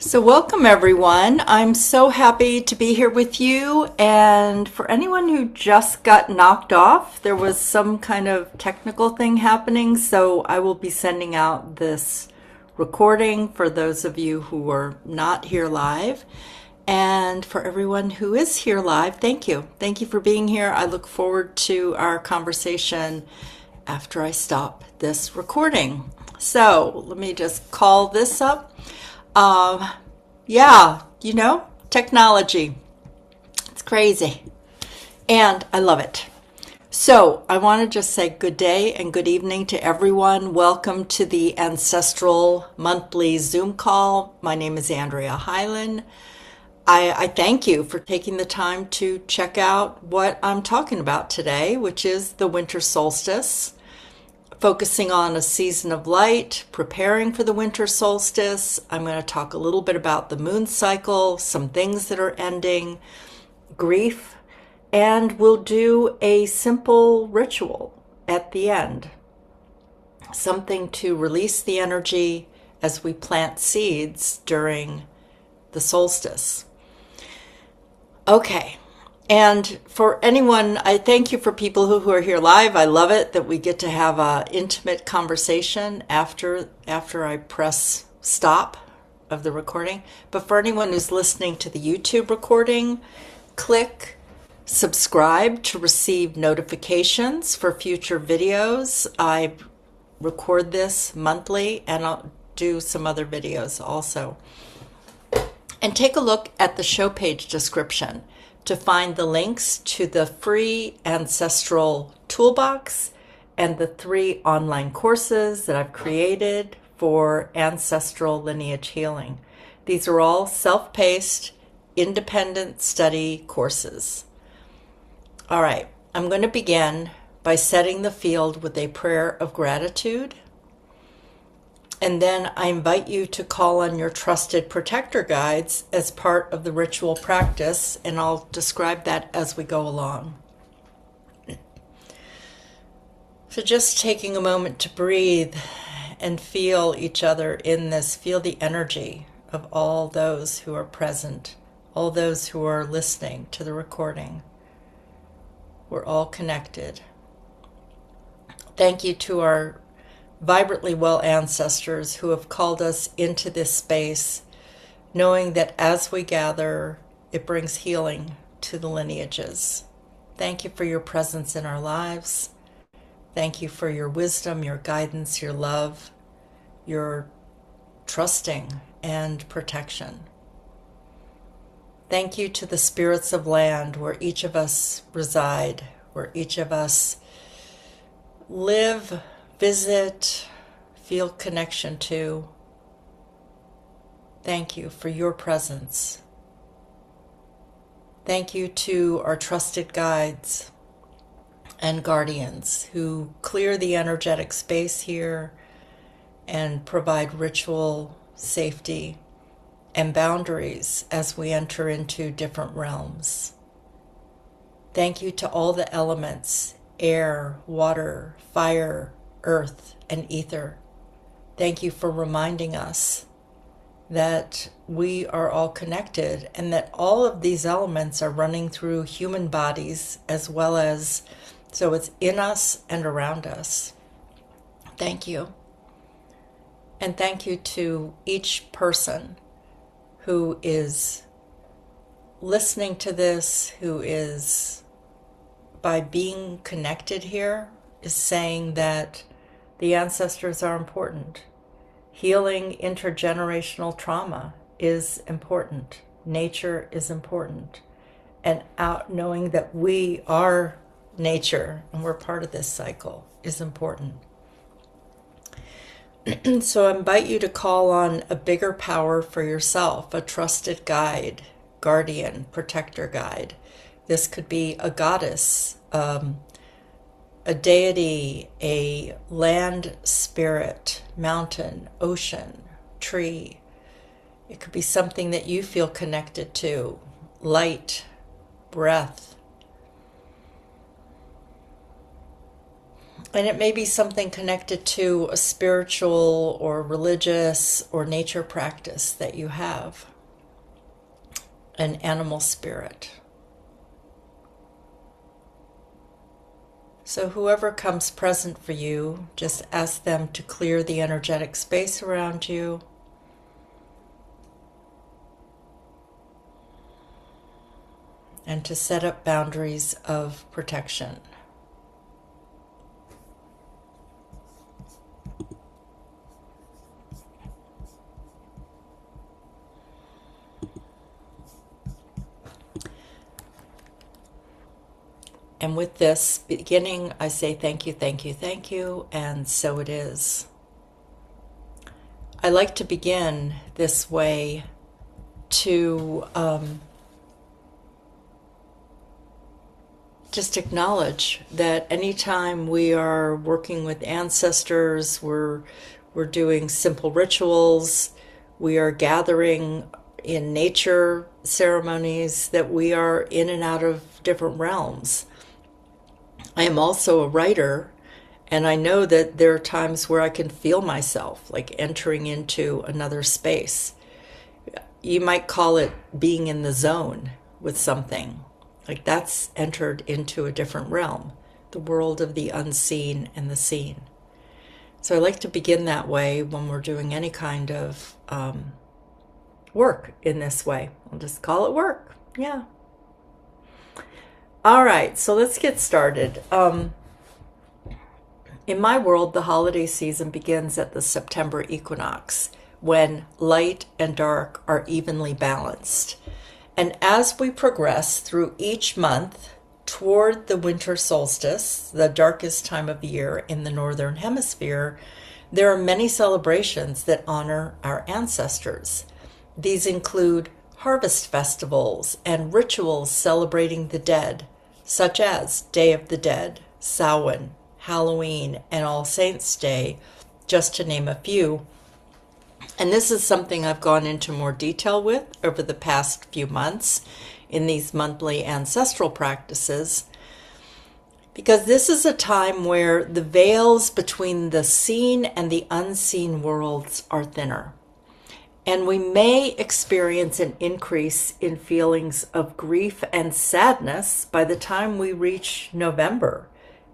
So welcome everyone. I'm so happy to be here with you. And for anyone who just got knocked off, there was some kind of technical thing happening. So I will be sending out this recording for those of you who are not here live. And for everyone who is here live, thank you. Thank you for being here. I look forward to our conversation after I stop this recording. So let me just call this up. Yeah, technology. It's crazy. And I love it. So I want to just say good day and good evening to everyone. Welcome to the Ancestral Monthly Zoom call. My name is Andrea Hyland. I thank you for taking the time to check out what I'm talking about today, which is the winter solstice. Focusing on a season of light, preparing for the winter solstice. I'm going to talk a little bit about the moon cycle, some things that are ending, grief, and we'll do a simple ritual at the end. Something to release the energy as we plant seeds during the solstice. Okay. And for anyone, I thank you for people who are here live. I love it that we get to have an intimate conversation after I press stop of the recording. But for anyone who's listening to the YouTube recording, click subscribe to receive notifications for future videos. I record this monthly and I'll do some other videos also. And take a look at the show page description to find the links to the free Ancestral Toolbox and the 3 online courses that I've created for Ancestral Lineage Healing. These are all self-paced, independent study courses. All right, I'm going to begin by setting the field with a prayer of gratitude. And then I invite you to call on your trusted protector guides as part of the ritual practice, and I'll describe that as we go along. So just taking a moment to breathe and feel each other in this, feel the energy of all those who are present, all those who are listening to the recording. We're all connected. Thank you to our vibrantly well ancestors who have called us into this space, knowing that as we gather, it brings healing to the lineages. Thank you for your presence in our lives. Thank you for your wisdom, your guidance, your love, your trusting and protection. Thank you to the spirits of land where each of us reside, where each of us live, visit, feel connection to. Thank you for your presence. Thank you to our trusted guides and guardians who clear the energetic space here and provide ritual safety and boundaries as we enter into different realms. Thank you to all the elements, air, water, fire, earth, and ether. Thank you for reminding us that we are all connected and that all of these elements are running through human bodies as well as, so it's in us and around us. Thank you. And thank you to each person who is listening to this, who is, by being connected here, is saying that the ancestors are important. Healing intergenerational trauma is important. Nature is important. And knowing that we are nature and we're part of this cycle is important. So I invite you to call on a bigger power for yourself, a trusted guide, guardian, protector guide. This could be a goddess, a deity, a land spirit, mountain, ocean, tree. It could be something that you feel connected to, light, breath. And it may be something connected to a spiritual or religious or nature practice that you have, an animal spirit. So whoever comes present for you, just ask them to clear the energetic space around you. And to set up boundaries of protection. And with this beginning, I say thank you, thank you, thank you, and so it is. I like to begin this way to just acknowledge that anytime we are working with ancestors, we're doing simple rituals, we are gathering in nature ceremonies, that we are in and out of different realms. I am also a writer, and I know that there are times where I can feel myself like entering into another space. You might call it being in the zone with something. Like that's entered into a different realm, the world of the unseen and the seen. So I like to begin that way when we're doing any kind of work in this way. I'll just call it work. Yeah. All right, so let's get started. In my world, the holiday season begins at the September equinox, when light and dark are evenly balanced. And as we progress through each month toward the winter solstice, the darkest time of the year in the northern hemisphere, there are many celebrations that honor our ancestors. These include harvest festivals and rituals celebrating the dead, such as Day of the Dead, Samhain, Halloween, and All Saints' Day, just to name a few. And this is something I've gone into more detail with over the past few months in these monthly ancestral practices, because this is a time where the veils between the seen and the unseen worlds are thinner. And we may experience an increase in feelings of grief and sadness by the time we reach November,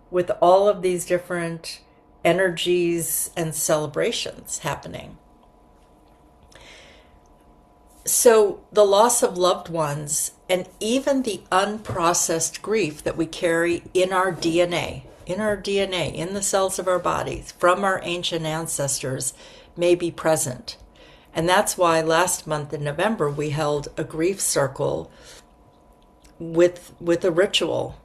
with all of these different energies and celebrations happening. So the loss of loved ones and even the unprocessed grief that we carry in our DNA, in the cells of our bodies, from our ancient ancestors, may be present. And that's why last month in November we held a grief circle with a ritual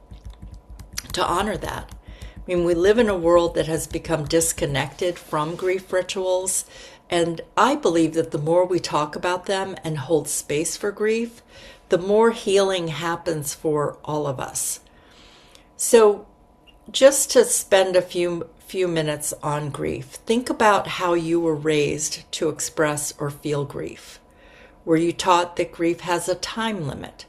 to honor that. I mean, we live in a world that has become disconnected from grief rituals, and I believe that the more we talk about them and hold space for grief, the more healing happens for all of us. So just to spend a few minutes on grief, think about how you were raised to express or feel grief. Were you taught that grief has a time limit?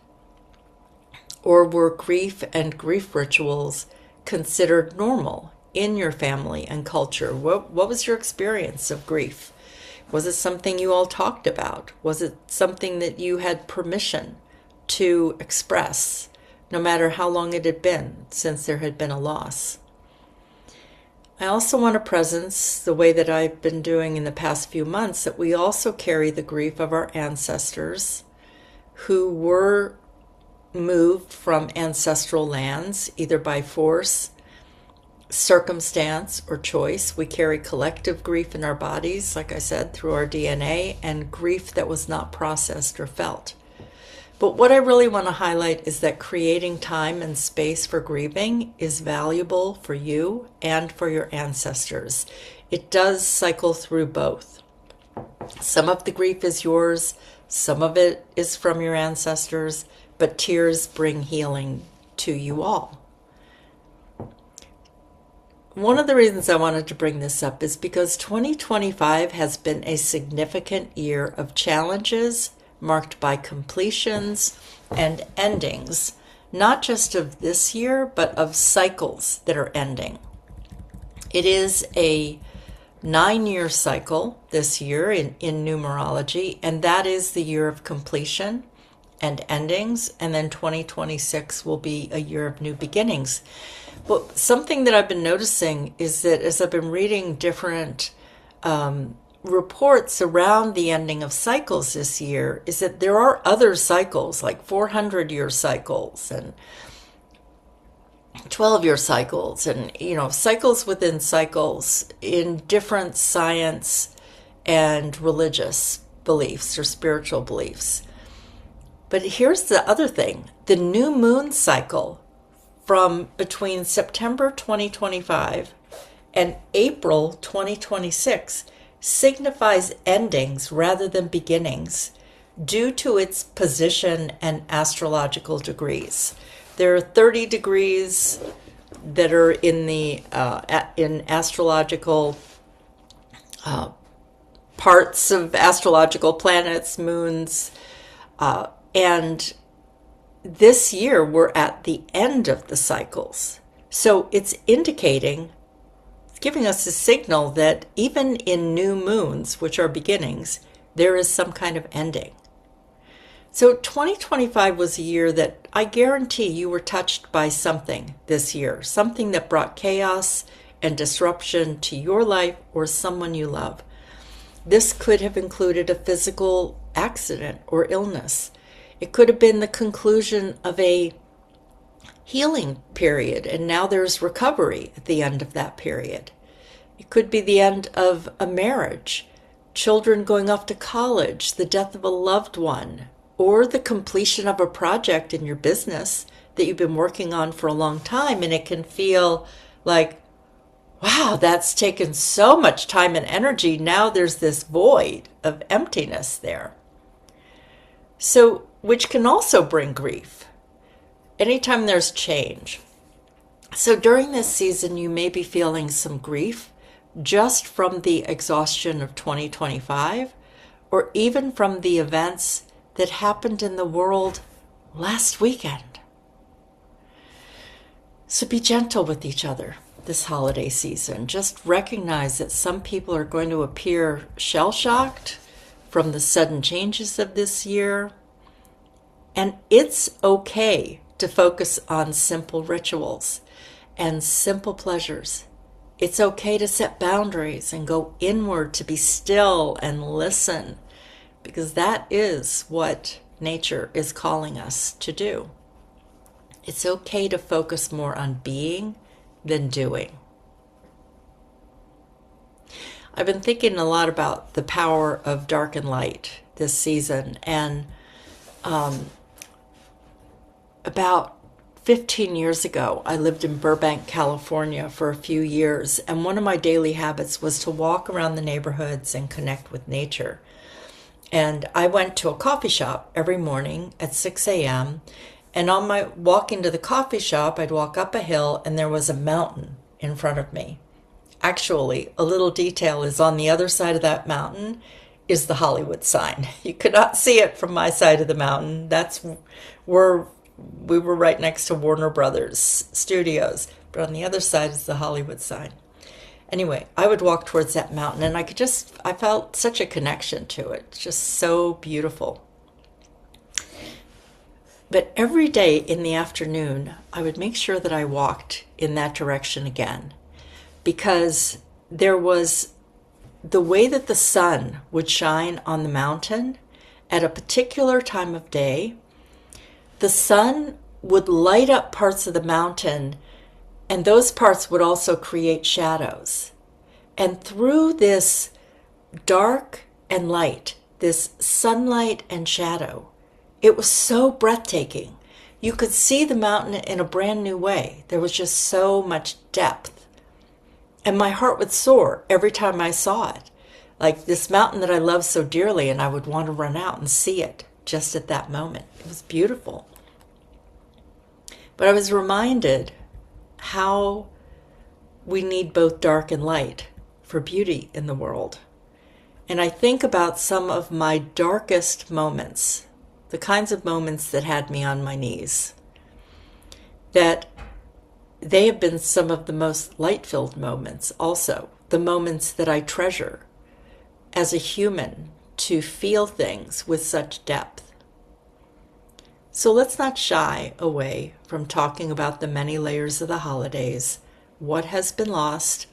Or were grief and grief rituals considered normal in your family and culture? What was your experience of grief? Was it something you all talked about? Was it something that you had permission to express, no matter how long it had been since there had been a loss? I also want to presence, the way that I've been doing in the past few months, that we also carry the grief of our ancestors who were moved from ancestral lands, either by force, circumstance, or choice. We carry collective grief in our bodies, like I said, through our DNA, and grief that was not processed or felt. But what I really want to highlight is that creating time and space for grieving is valuable for you and for your ancestors. It does cycle through both. Some of the grief is yours, some of it is from your ancestors, but tears bring healing to you all. One of the reasons I wanted to bring this up is because 2025 has been a significant year of challenges marked by completions and endings, not just of this year, but of cycles that are ending. It is a 9-year cycle this year in numerology, and that is the year of completion and endings, and then 2026 will be a year of new beginnings. But something that I've been noticing is that as I've been reading different reports around the ending of cycles this year, is that there are other cycles, like 400-year cycles and 12-year cycles, and cycles within cycles in different science and religious beliefs or spiritual beliefs. But here's the other thing. The new moon cycle from between September 2025 and April 2026 signifies endings rather than beginnings due to its position and astrological degrees. There are 30 degrees that are in the in astrological parts of astrological planets, moons, and this year we're at the end of the cycles. So it's indicating, it's giving us a signal that even in new moons, which are beginnings, there is some kind of ending. So 2025 was a year that I guarantee you were touched by something this year, something that brought chaos and disruption to your life or someone you love. This could have included a physical accident or illness. It could have been the conclusion of a healing period, and now there's recovery at the end of that period. It could be the end of a marriage, children going off to college, the death of a loved one, or the completion of a project in your business that you've been working on for a long time, and it can feel like, wow, that's taken so much time and energy. Now there's this void of emptiness there. So, which can also bring grief anytime there's change. So during this season, you may be feeling some grief just from the exhaustion of 2025, or even from the events that happened in the world last weekend. So be gentle with each other this holiday season. Just recognize that some people are going to appear shell-shocked from the sudden changes of this year. And it's okay to focus on simple rituals and simple pleasures. It's okay to set boundaries and go inward, to be still and listen, because that is what nature is calling us to do. It's okay to focus more on being than doing. I've been thinking a lot about the power of dark and light this season, and about 15 years ago, I lived in Burbank, California for a few years, and one of my daily habits was to walk around the neighborhoods and connect with nature. And I went to a coffee shop every morning at 6 a.m., and on my walk into the coffee shop, I'd walk up a hill, and there was a mountain in front of me. Actually, a little detail is on the other side of that mountain is the Hollywood sign. You could not see it from my side of the mountain. That's where we were, right next to Warner Brothers Studios, but on the other side is the Hollywood sign. Anyway, I would walk towards that mountain, and I felt such a connection to it. Just so beautiful. But every day in the afternoon, I would make sure that I walked in that direction again, because there was the way that the sun would shine on the mountain at a particular time of day. The sun would light up parts of the mountain, and those parts would also create shadows. And through this dark and light, this sunlight and shadow, it was so breathtaking. You could see the mountain in a brand new way. There was just so much depth. And my heart would soar every time I saw it. Like this mountain that I love so dearly, and I would want to run out and see it just at that moment. It was beautiful. But I was reminded how we need both dark and light for beauty in the world. And I think about some of my darkest moments, the kinds of moments that had me on my knees, that they have been some of the most light-filled moments also, the moments that I treasure as a human, to feel things with such depth. So let's not shy away from talking about the many layers of the holidays, what has been lost,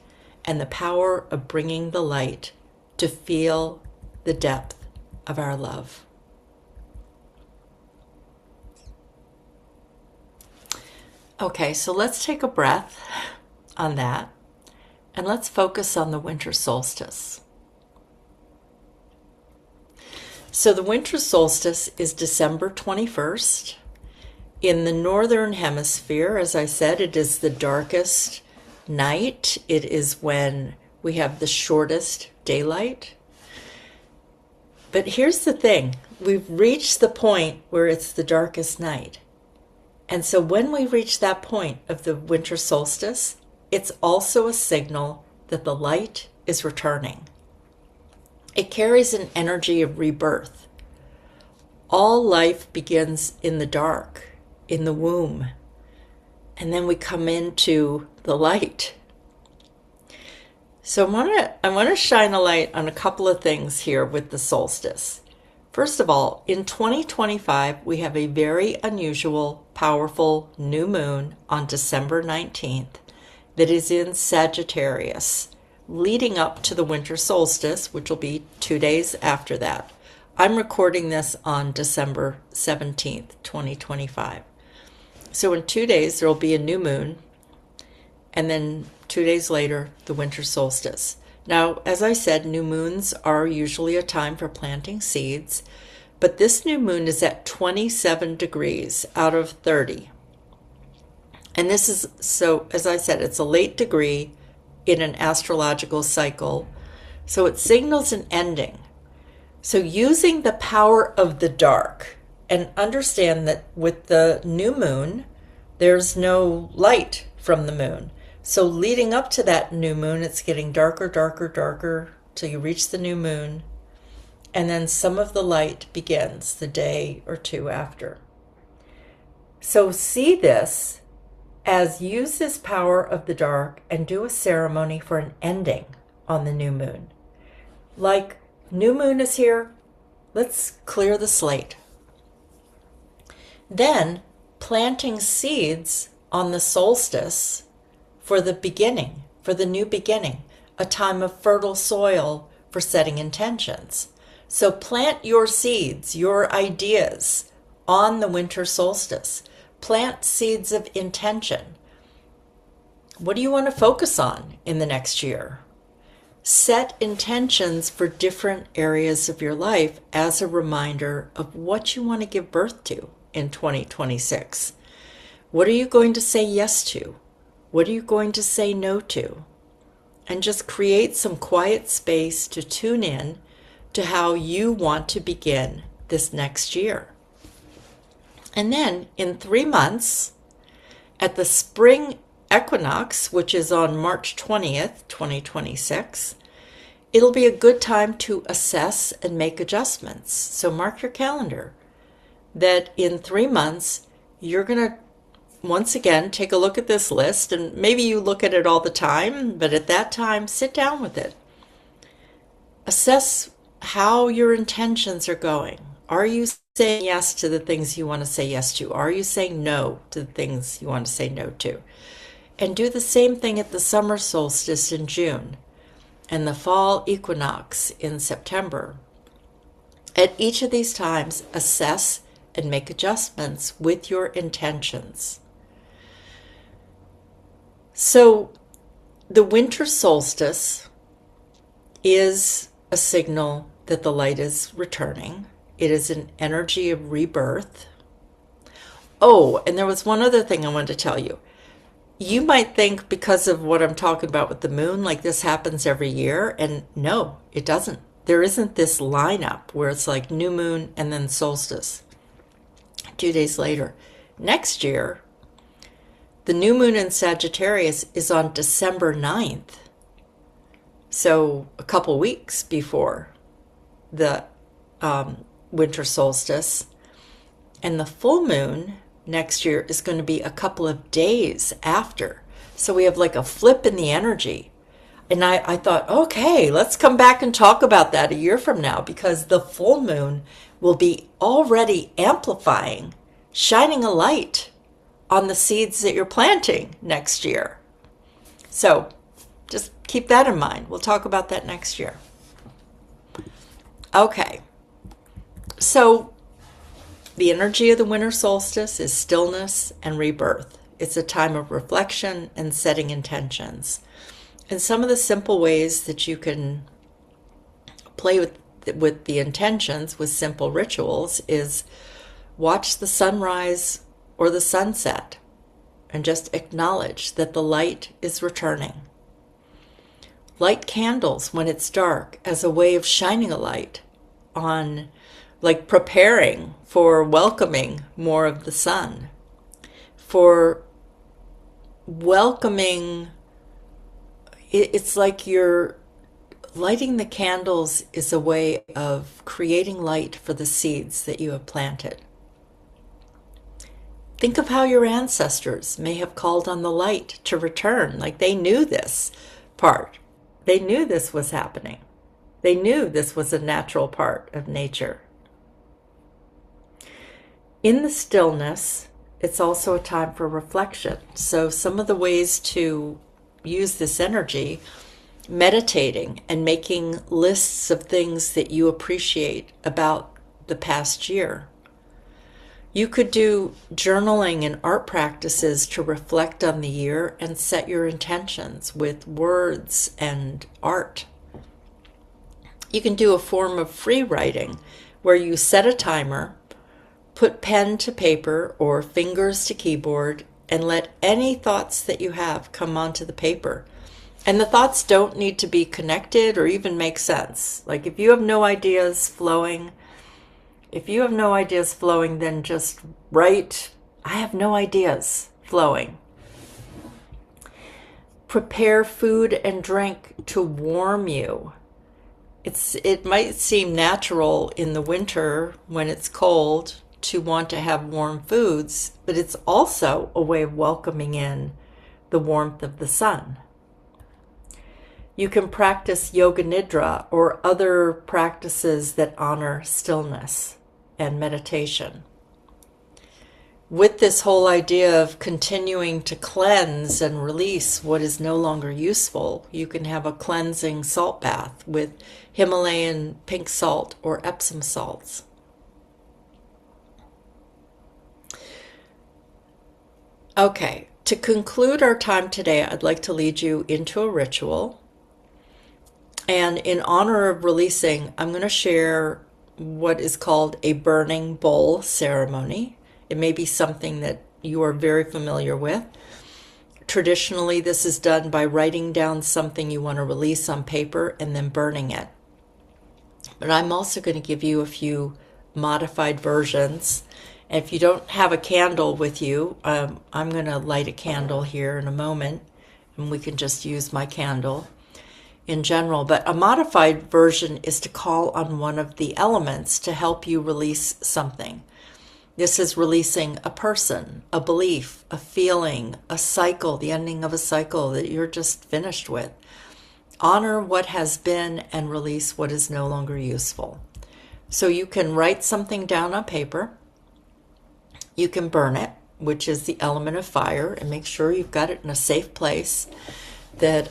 and the power of bringing the light to feel the depth of our love. Okay, so let's take a breath on that, and let's focus on the winter solstice. So the winter solstice is December 21st. In the northern hemisphere, as I said, it is the darkest night. It is when we have the shortest daylight. But here's the thing. We've reached the point where it's the darkest night. And so when we reach that point of the winter solstice, it's also a signal that the light is returning. It carries an energy of rebirth. All life begins in the dark, in the womb, and then we come into the light. So I want to shine a light on a couple of things here with the solstice. First of all, in 2025, we have a very unusual, powerful new moon on December 19th that is in Sagittarius, leading up to the winter solstice, which will be 2 days after that. I'm recording this on December 17th, 2025. So in 2 days, there will be a new moon, and then 2 days later, the winter solstice. Now, as I said, new moons are usually a time for planting seeds, but this new moon is at 27 degrees out of 30. And this is, so as I said, it's a late degree in an astrological cycle, so it signals an ending. So using the power of the dark, and understand that with the new moon, there's no light from the moon. So leading up to that new moon, it's getting darker, darker, darker till you reach the new moon. And then some of the light begins the day or two after. So see this as use this power of the dark and do a ceremony for an ending on the new moon. Like, new moon is here, let's clear the slate. Then planting seeds on the solstice for the beginning, for the new beginning, a time of fertile soil for setting intentions. So plant your seeds, your ideas on the winter solstice. Plant seeds of intention. What do you want to focus on in the next year? Set intentions for different areas of your life as a reminder of what you want to give birth to in 2026. What are you going to say yes to? What are you going to say no to? And just create some quiet space to tune in to how you want to begin this next year. And then in 3 months, at the spring equinox, which is on March 20th, 2026, it'll be a good time to assess and make adjustments. So mark your calendar that in 3 months, you're going to once again take a look at this list, and maybe you look at it all the time, but at that time, sit down with it. Assess how your intentions are going. Are you saying yes to the things you want to say yes to? Are you saying no to the things you want to say no to? And do the same thing at the summer solstice in June and the fall equinox in September. At each of these times, assess and make adjustments with your intentions. So the winter solstice is a signal that the light is returning. It is an energy of rebirth. Oh, and there was one other thing I wanted to tell you. You might think because of what I'm talking about with the moon, like this happens every year, and no, it doesn't. There isn't this lineup where it's like new moon and then solstice 2 days later. Next year, the new moon in Sagittarius is on December 9th. So a couple weeks before the winter solstice. And the full moon next year is going to be a couple of days after. So we have like a flip in the energy. And I thought, okay, let's come back and talk about that a year from now, because the full moon will be already amplifying, shining a light on the seeds that you're planting next year. So just keep that in mind. We'll talk about that next year. Okay. So the energy of the winter solstice is stillness and rebirth. It's a time of reflection and setting intentions. And some of the simple ways that you can play with the intentions with simple rituals is watch the sunrise or the sunset and just acknowledge that the light is returning. Light candles when it's dark as a way of shining a light on, like preparing for welcoming more of the sun, for welcoming. It's like you're lighting the candles is a way of creating light for the seeds that you have planted. Think of how your ancestors may have called on the light to return, like they knew this part. They knew this was happening. They knew this was a natural part of nature. In the stillness, it's also a time for reflection. So some of the ways to use this energy, meditating and making lists of things that you appreciate about the past year. You could do journaling and art practices to reflect on the year and set your intentions with words and art. You can do a form of free writing where you set a timer, put pen to paper or fingers to keyboard, and let any thoughts that you have come onto the paper. And the thoughts don't need to be connected or even make sense. Like if you have no ideas flowing, then just write, I have no ideas flowing. Prepare food and drink to warm you. It might seem natural in the winter when it's cold to want to have warm foods, but it's also a way of welcoming in the warmth of the sun. You can practice yoga nidra or other practices that honor stillness and meditation. With this whole idea of continuing to cleanse and release what is no longer useful, you can have a cleansing salt bath with Himalayan pink salt or Epsom salts. Okay, to conclude our time today, I'd like to lead you into a ritual. And in honor of releasing, I'm going to share what is called a burning bowl ceremony. It may be something that you are very familiar with. Traditionally, this is done by writing down something you want to release on paper and then burning it. But I'm also going to give you a few modified versions. And if you don't have a candle with you, I'm going to light a candle here in a moment, and we can just use my candle in general. But a modified version is to call on one of the elements to help you release something. This is releasing a person, a belief, a feeling, a cycle, the ending of a cycle that you're just finished with. Honor what has been and release what is no longer useful. So you can write something down on paper. You can burn it, which is the element of fire, and make sure you've got it in a safe place that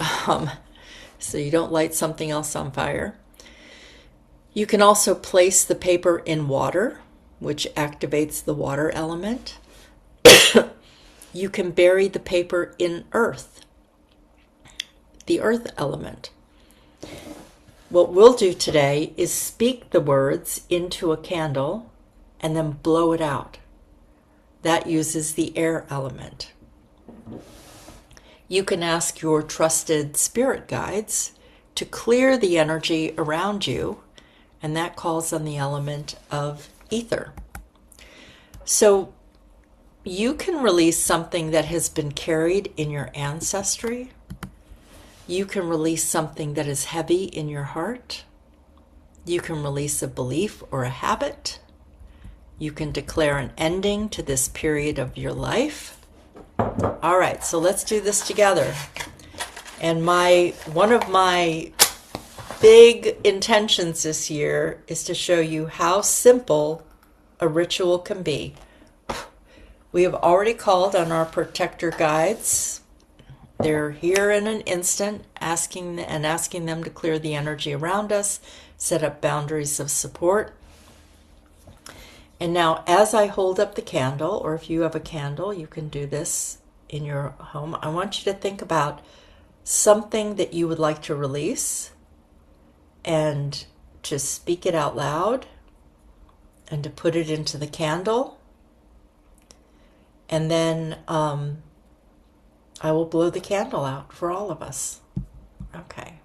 so you don't light something else on fire. You can also place the paper in water, which activates the water element. You can bury the paper in earth, the earth element. What we'll do today is speak the words into a candle and then blow it out. That uses the air element. You can ask your trusted spirit guides to clear the energy around you, and that calls on the element of ether. So you can release something that has been carried in your ancestry. You can release something that is heavy in your heart. You can release a belief or a habit. You can declare an ending to this period of your life. All right, so let's do this together. And one of my big intentions this year is to show you how simple a ritual can be. We have already called on our protector guides. They're here in an instant, asking them to clear the energy around us, set up boundaries of support. And now, as I hold up the candle, or if you have a candle, you can do this in your home. I want you to think about something that you would like to release and to speak it out loud and to put it into the candle. And then I will blow the candle out for all of us. Okay.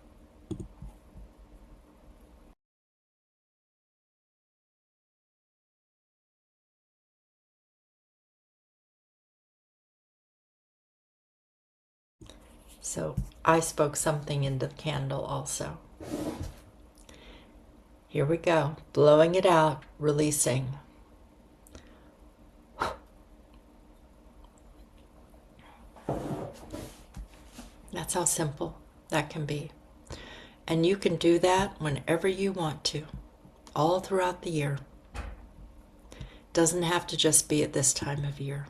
So I spoke something into the candle also. Here we go. Blowing it out, releasing. That's how simple that can be. And you can do that whenever you want to, all throughout the year. Doesn't have to just be at this time of year.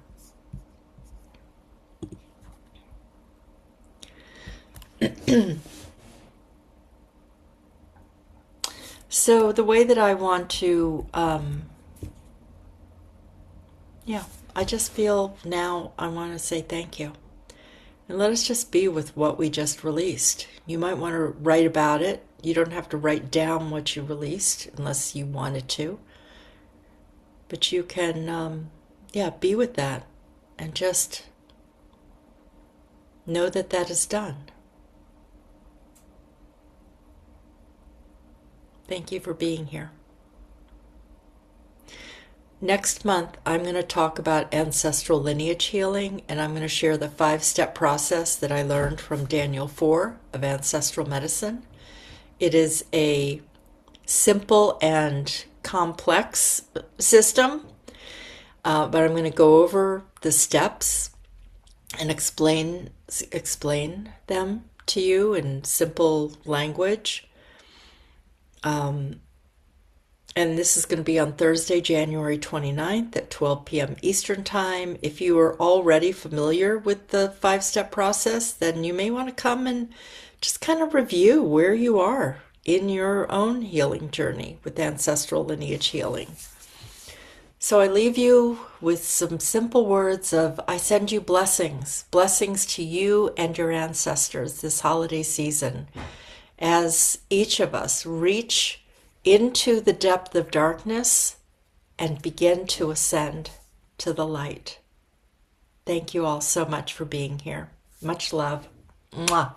So the way that I want to, I just feel now I want to say thank you. And let us just be with what we just released. You might want to write about it. You don't have to write down what you released unless you wanted to. But you can, be with that and just know that that is done. Thank you for being here. Next month, I'm going to talk about ancestral lineage healing, and I'm going to share the 5-step process that I learned from Daniel 4 of Ancestral Medicine. It is a simple and complex system, but I'm going to go over the steps and explain them to you in simple language. And this is going to be on Thursday, January 29th at 12 p.m. Eastern Time. If you are already familiar with the 5-step process, then you may want to come and just kind of review where you are in your own healing journey with ancestral lineage healing. So I leave you with some simple words of, I send you blessings to you and your ancestors this holiday season, as each of us reach into the depth of darkness and begin to ascend to the light. Thank you all so much for being here. Much love. Mwah.